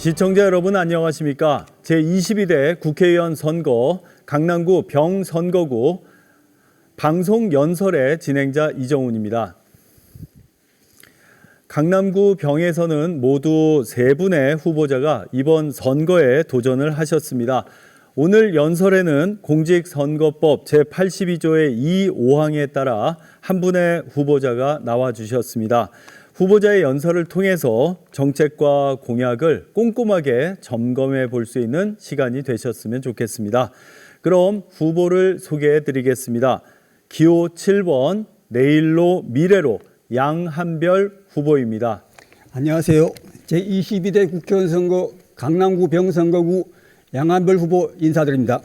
시청자 여러분 안녕하십니까? 제22대 국회의원 선거 강남구 병선거구 방송 연설의 진행자 이정훈입니다. 강남구 병에서는 모두 3분의 후보자가 이번 선거에 도전을 하셨습니다. 오늘 연설에는 공직선거법 제82조의 2.5항에 따라 한 분의 후보자가 나와주셨습니다. 후보자의 연설을 통해서 정책과 공약을 꼼꼼하게 점검해 볼 수 있는 시간이 되셨으면 좋겠습니다. 그럼 후보를 소개해 드리겠습니다. 기호 7번 내일로 미래로 양한별 후보입니다. 안녕하세요. 제22대 국회의원 선거 강남구 병선거구 양한별 후보 인사드립니다.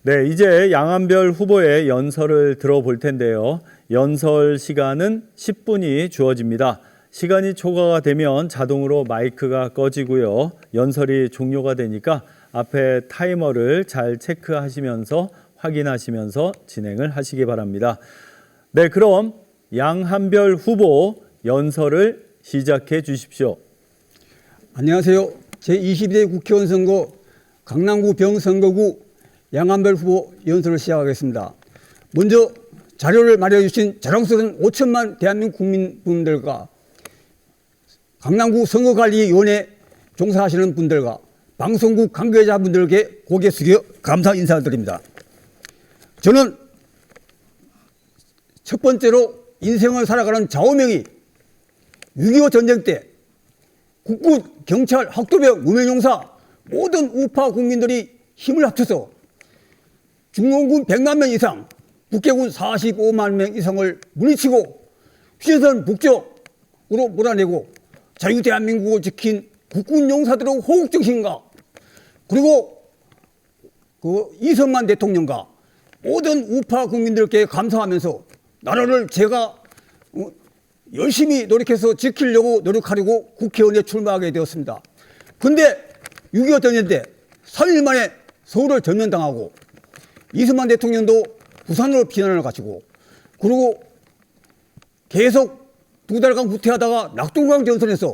네, 이제 양한별 후보의 연설을 들어볼 텐데요. 연설 시간은 10분이 주어집니다. 시간이 초과가 되면 자동으로 마이크가 꺼지고요. 연설이 종료가 되니까 앞에 타이머를 잘 체크하시면서 확인하시면서 진행을 하시기 바랍니다. 네, 그럼 양한별 후보 연설을 시작해 주십시오. 안녕하세요. 제22대 국회의원 선거 강남구 병선거구 양한별 후보 연설을 시작하겠습니다. 먼저 자료를 마련해 주신 자랑스러운 5천만 대한민국 국민분들과 강남구 선거관리위원회 종사하시는 분들과 방송국 관계자분들께 고개 숙여 감사 인사드립니다. 저는 첫 번째로 인생을 살아가는 좌우명이 6.25 전쟁 때 국군, 경찰, 학도병, 무명용사 모든 우파 국민들이 힘을 합쳐서 중공군 100만 명 이상, 북해군 45만 명 이상을 물리치고 휴전선 북쪽으로 몰아내고 자유대한민국을 지킨 국군 용사들의 호국정신과 그리고 이승만 대통령과 모든 우파 국민들께 감사하면서 나라를 제가 열심히 노력해서 지키려고 노력하려고 국회의원에 출마하게 되었습니다. 근데 6.25 전쟁 때 3일 만에 서울을 점령당하고 이승만 대통령도 부산으로 피난을 가시고 그리고 계속 2달간 후퇴하다가 낙동강 전선에서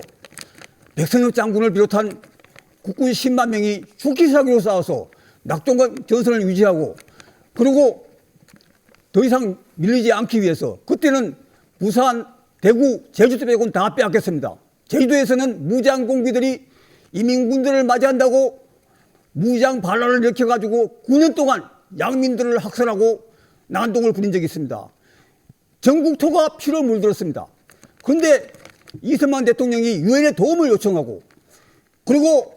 백선엽 장군을 비롯한 국군 10만 명이 죽기 살기로 싸워서 낙동강 전선을 유지하고 그리고 더 이상 밀리지 않기 위해서 그때는 부산, 대구, 제주도 빼고는 다 빼앗겼습니다. 제주도에서는 무장공비들이 이민군들을 맞이한다고 무장 반란을 일으켜가지고 9년 동안 양민들을 학살하고 난동을 부린 적이 있습니다. 전국토가 피로 물들었습니다. 그런데 이승만 대통령이 유엔에 도움을 요청하고 그리고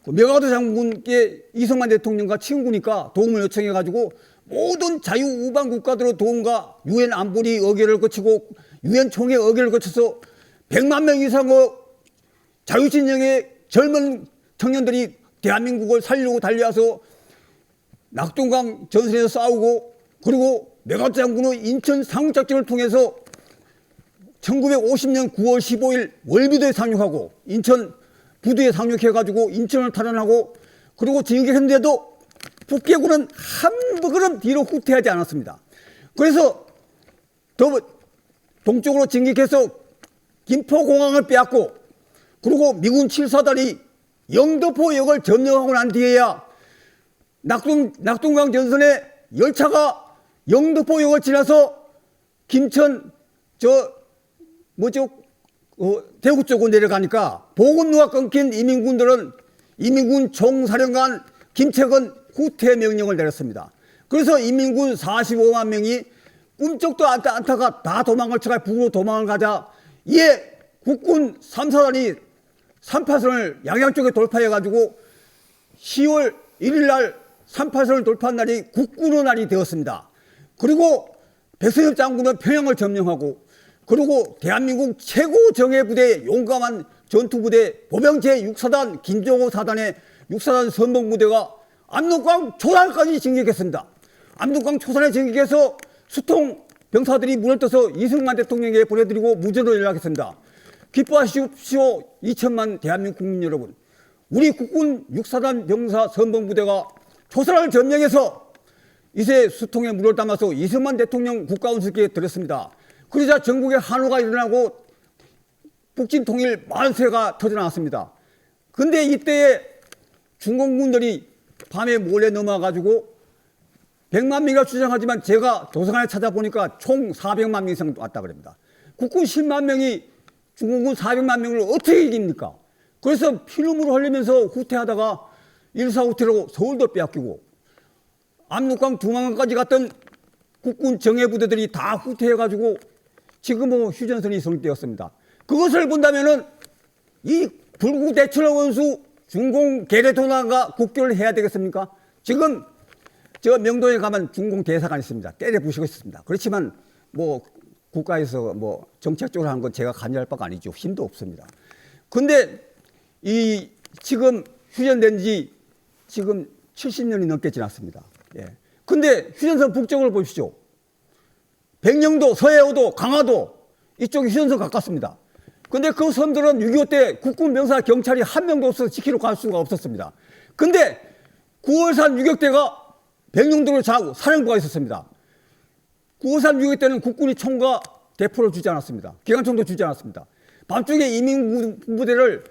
메가드 장군께 이승만 대통령과 친구니까 도움을 요청해가지고 모든 자유우방 국가들의 도움과 유엔 안보리 의결을 거치고 유엔 총회 의결을 거쳐서 100만 명 이상의 자유진영의 젊은 청년들이 대한민국을 살리려고 달려와서 낙동강 전선에서 싸우고 그리고 메가드 장군의 인천 상륙작전을 통해서 1950년 9월 15일 월미도에 상륙하고 인천 부두에 상륙해가지고 인천을 탈환하고 그리고 진격했는데도 북해군은 한 걸음 뒤로 후퇴하지 않았습니다. 그래서 더 동쪽으로 진격해서 김포공항을 빼앗고 그리고 미군 7사단이 영도포역을 점령하고 난 뒤에야 낙동강 전선에 열차가 영도포역을 지나서 김천 대구 쪽으로 내려가니까 보급로가 끊긴 이민군 총사령관 김책은 후퇴 명령을 내렸습니다. 그래서 이민군 45만 명이 꿈쩍도 않다가 다 도망을 쳐가 북으로 도망을 가자 이에 국군 3사단이 38선을 양양 쪽에 돌파해가지고 10월 1일 날 38선을 돌파한 날이 국군의 날이 되었습니다. 그리고 백선엽 장군은 평양을 점령하고 그리고 대한민국 최고 정예부대 용감한 전투부대 보병 제6사단 김정호 사단의 6사단 선봉부대가 압록강 초산까지 진격했습니다. 압록강 초산에 진격해서 수통 병사들이 문을 떠서 이승만 대통령에게 보내드리고 무전으로 연락했습니다. 기뻐하십시오 2천만 대한민국 국민 여러분. 우리 국군 6사단 병사 선봉부대가 초산을 점령해서 이제 수통에 물을 담아서 이승만 대통령 국가원수께 드렸습니다. 그러자 전국에 한우가 일어나고 북진 통일 만세가 터져나왔습니다. 근데 이때에 중공군들이 밤에 몰래 넘어가가지고 100만 명이라 주장하지만 제가 도서관에 찾아보니까 총 400만 명 이상 왔다 그럽니다. 국군 10만 명이 중공군 400만 명을 어떻게 이깁니까? 그래서 피눈물을 흘리면서 후퇴하다가 일사후퇴로 서울도 빼앗기고 압록강 두만강까지 갔던 국군 정예부대들이 다 후퇴해가지고 지금 뭐 휴전선이 성립되었습니다. 그것을 본다면은 이 불구대천의 원수 중공 계례도나가 국교를 해야 되겠습니까? 지금 저 명동에 가면 중공 대사관이 있습니다. 때려 부시고 있습니다. 그렇지만 뭐 국가에서 뭐 정책적으로 하는 건 제가 관여할 바가 아니죠. 힘도 없습니다. 근데 이 지금 휴전된 지 지금 70년이 넘게 지났습니다. 예. 근데 휴전선 북쪽을 보십시오. 백령도, 서해오도, 강화도 이쪽이 휴전선 가깝습니다. 근데 그 섬들은 6.25 때 국군 병사 경찰이 한 명도 없어서 지키러 갈 수가 없었습니다. 근데 9월산 유격대가 백령도를 자고 사령부가 있었습니다. 9월산 유격대는 국군이 총과 대포를 주지 않았습니다. 기관총도 주지 않았습니다. 밤중에 이민군 부대를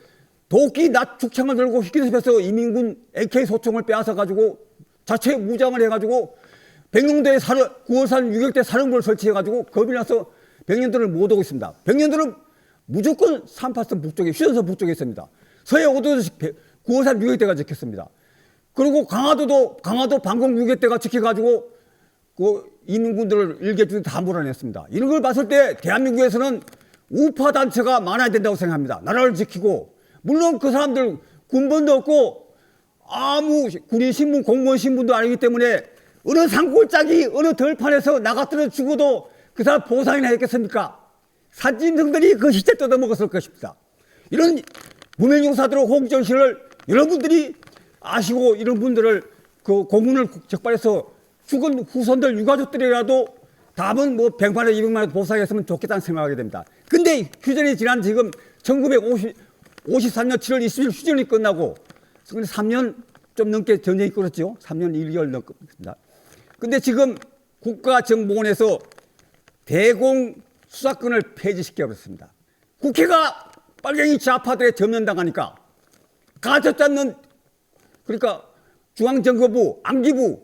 도끼 낫 죽창을 들고 휘기습해서 이민군 AK 소총을 빼앗아 가지고 자체 무장을 해가지고 백령도에 9월산 유격대 사령부를 설치해가지고 겁이 나서 백령도를 못 오고 있습니다. 백령도는 무조건 38선 북쪽에 휴전선 북쪽에 있습니다. 서해 오도도 9월산 유격대가 지켰습니다. 그리고 강화도 방공 유격대가 지켜가지고 그 이민군들을 일개주에 다 몰아냈습니다. 이런 걸 봤을 때 대한민국에서는 우파 단체가 많아야 된다고 생각합니다. 나라를 지키고 물론 그 사람들 군번도 없고 아무 군인 신분 공무원 신분도 아니기 때문에 어느 산골짜기 어느 덜판에서 나가떨어 죽어도 그 사람 보상이나 했겠습니까? 산짐승들이 그 시체 뜯어먹었을 것입니다. 이런 무명용사들의 홍정신을 여러분들이 아시고 이런 분들을 그 고문을 적발해서 죽은 후손들 유가족들이라도 답은 뭐 100만 원, 200만 원 보상했으면 좋겠다는 생각하게 됩니다. 근데 휴전이 지난 지금 1953년 7월 20일 휴전이 끝나고 3년 좀 넘게 전쟁이 끌었죠. 3년 1개월 넘습니다. 근데 지금 국가정보원에서 대공 수사권을 폐지시켜버렸습니다. 국회가 빨갱이 좌파들에 점령당하니까 가져 잡는 그러니까 중앙정보부, 안기부,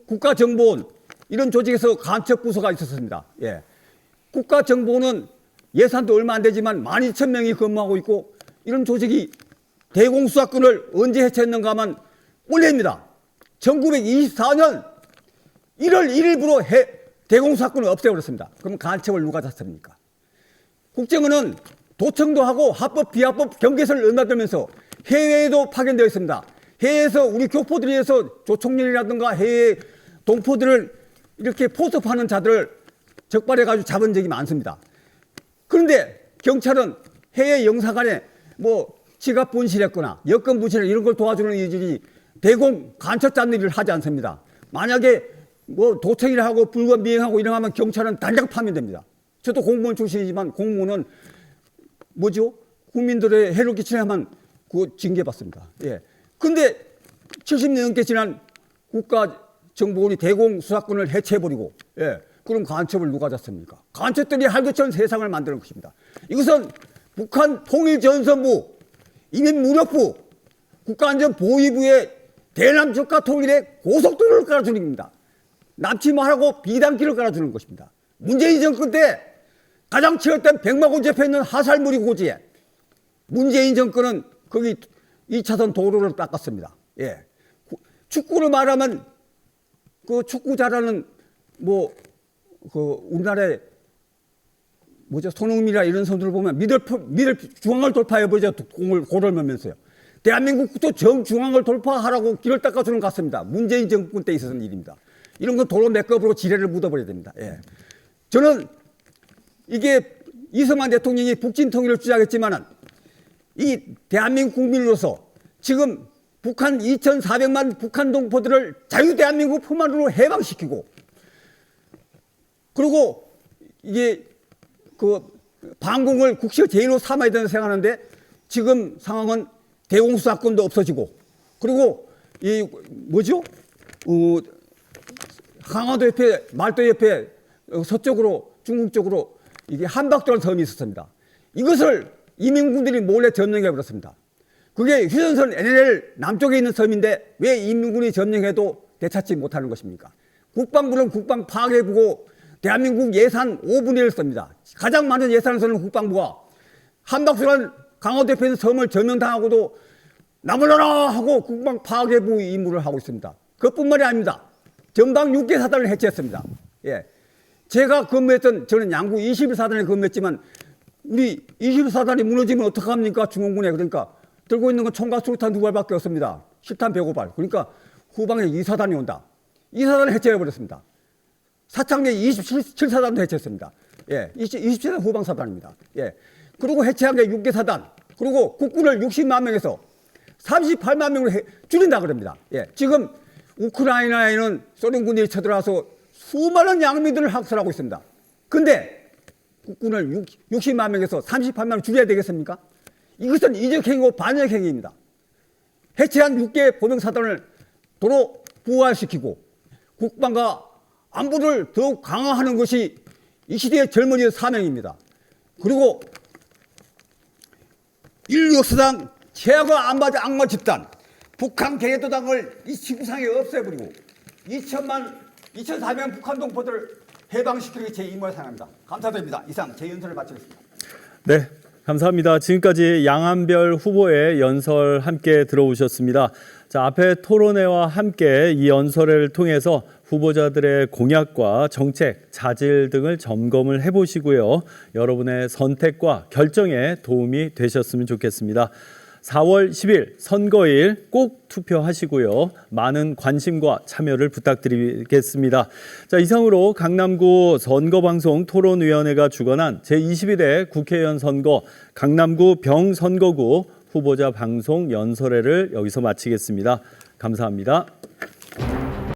국가정보원 이런 조직에서 간첩부서가 있었습니다. 예. 국가정보원은 예산도 얼마 안 되지만 12,000명이 근무하고 있고 이런 조직이 대공수사권을 언제 해체했는가 하면 올해입니다. 1924년 1월 1일부로 대공수사권을 없애버렸습니다. 그럼 간첩을 누가 잡습니까? 국정원은 도청도 하고 합법, 비합법 경계선을 넘나들면서 해외에도 파견되어 있습니다. 해외에서 우리 교포들에 의해서 조총련이라든가 해외 동포들을 이렇게 포섭하는 자들을 적발해가지고 잡은 적이 많습니다. 그런데 경찰은 해외 영사관에 뭐 지갑 분실했거나 여권 분실 이런 걸 도와주는 일이 대공 간첩 잡는 일을 하지 않습니다. 만약에 뭐 도청이라 하고 불법 미행하고 이런 하면 경찰은 당장 파면됩니다. 저도 공무원 출신이지만 공무원은 뭐죠? 국민들의 해를 끼치려면 그 징계받습니다. 예. 근데 70년 넘게 지난 국가정보원이 대공수사권을 해체해버리고, 예. 그럼 간첩을 누가 잡습니까? 간첩들이 할구처럼 세상을 만드는 것입니다. 이것은 북한 통일전선부, 이민무력부, 국가안전보위부의 대남 적가 통일에 고속도로를 깔아주는 겁니다. 납치말하고 비단길을 깔아주는 것입니다. 문재인 정권 때 가장 치열했던 백마고지 옆에 있는 하살무리 고지에 문재인 정권은 거기 2차선 도로를 닦았습니다. 예. 축구를 말하면 그 축구 잘하는 뭐 그 우리나라의 뭐죠 손흥민이라 이런 선수를 보면 미들 중앙을 돌파해버리죠. 공을 고를 면서요. 대한민국도 정중앙을 돌파하라고 길을 닦아주는 것 같습니다. 문재인 정권 때 있었던 일입니다. 이런 건 도로 메꿔버리고 지뢰를 묻어버려야 됩니다. 예. 저는 이게 이승만 대통령이 북진 통일을 주장했지만은 이 대한민국 국민으로서 지금 북한 2,400만 북한 동포들을 자유 대한민국 품안으로 해방시키고 그리고 이게 그 방공을 국시 제일로 삼아야 된다고 생각하는데 지금 상황은 대공수사권도 없어지고 그리고 이 뭐죠? 강화도 옆에 말도 옆에 서쪽으로 중국 쪽으로 이게 한박도라는 섬이 있었습니다. 이것을 이민군들이 몰래 점령해 버렸습니다. 그게 휴전선 NLL 남쪽에 있는 섬인데 왜 인민군이 점령해도 되찾지 못하는 것입니까? 국방부는 국방 파괴부고 대한민국 예산 5분의 1을 씁니다. 가장 많은 예산을 쓰는 국방부가 한박수란 강화도 옆에 있는 섬을 점령당하고도 나물러라 하고 국방 파괴부 임무를 하고 있습니다. 그것뿐만이 아닙니다. 전방 6개 사단을 해체했습니다. 예. 제가 근무했던, 저는 양구 21사단에 근무했지만 우리 21사단이 무너지면 어떡합니까? 중공군에. 그러니까 들고 있는 건 총과 수류탄 2발밖에 없습니다. 실탄 105발. 그러니까 후방에 2사단이 온다. 2사단을 해체해버렸습니다. 사창대 27사단도 해체했습니다. 예, 27사단 후방사단입니다. 예. 그리고 해체한 게 6개 사단. 그리고 국군을 60만 명에서 38만 명으로 줄인다 그럽니다. 예. 지금 우크라이나에는 소련군이 쳐들어와서 수많은 양민들을 학살하고 있습니다. 근데 국군을 60만 명에서 38만 명 줄여야 되겠습니까? 이것은 이적행위고 반역행위입니다. 해체한 6개 보병사단을 도로 부활시키고 국방과 안보를 더욱 강화하는 것이 이 시대의 젊은이의 사명입니다. 그리고 인류 역사상 최악의 악마 집단 북한 개개도당을 이 지구상에 없애버리고 2,400명 북한 동포들을 해방시키는 게 제 임무를 생각합니다. 감사드립니다. 이상 제 연설을 마치겠습니다. 네, 감사합니다. 지금까지 양한별 후보의 연설 함께 들어오셨습니다. 자, 앞에 토론회와 함께 이 연설을 통해서 후보자들의 공약과 정책, 자질 등을 점검을 해보시고요. 여러분의 선택과 결정에 도움이 되셨으면 좋겠습니다. 4월 10일 선거일 꼭 투표하시고요. 많은 관심과 참여를 부탁드리겠습니다. 자, 이상으로 강남구 선거방송 토론위원회가 주관한 제21회 국회의원 선거 강남구 병선거구 후보자 방송 연설회를 여기서 마치겠습니다. 감사합니다.